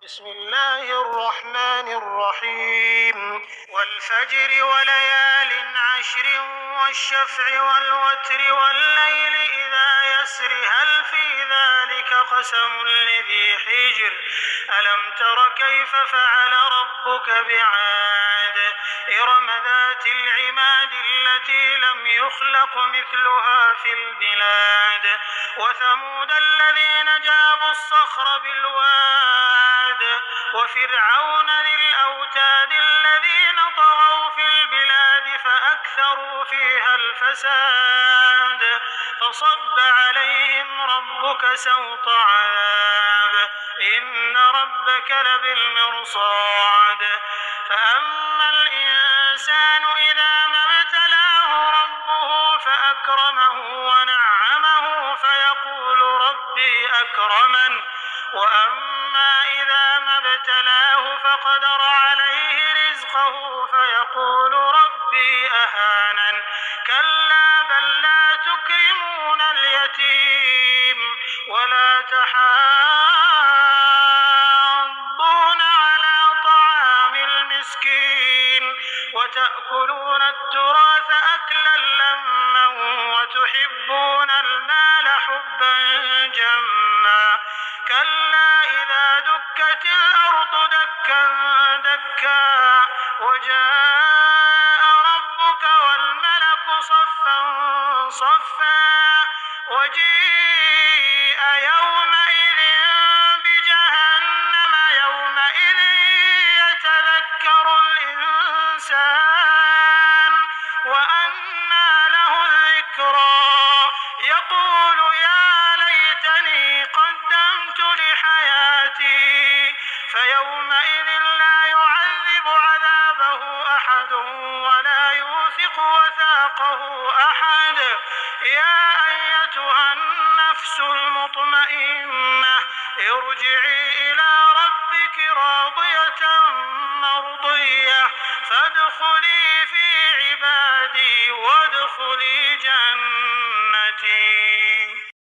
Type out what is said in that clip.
بسم الله الرحمن الرحيم والفجر وليال عشر والشفع والوتر والليل إذا يسر هل في ذلك قسم لذي حجر ألم تر كيف فعل ربك بعاد إرم ذات العماد التي لم يخلق مثلها في البلاد وثمود الذين جابوا الصخر بالواد وفرعون ذي الأوتاد الذين طغوا في البلاد فأكثروا فيها الفساد فصب عليهم ربك سوط عذاب إن ربك لبالمرصاد فأما الإنسان إذا ما ابتلاه ربه فأكرمه ونعمه فيقول ربي أكرمن وأما إذا ما ابتلاه فقدر عليه رزقه فيقول ربي أهانن كلا بل لا تكرمون اليتيم ولا تحاضون على طعام المسكين وتأكلون التراث أكلا لما وتحبون المال حبا جما كلا إذا دكت الأرض دكا دكا وجاء ربك والملك صفا صفا وجيء يومئذ بجهنم يومئذ يتذكر الإنسان وأنى له الذكرى يقول يا ليتني قدمت لحياتي فيومئذ لا يعذب عذابه أحد ولا يوثق وثاقه أحد يا أيتها النفس المطمئنة ارجعي إلى ربك راضية مرضية فادخلي في عبادي وادخلي جنتي.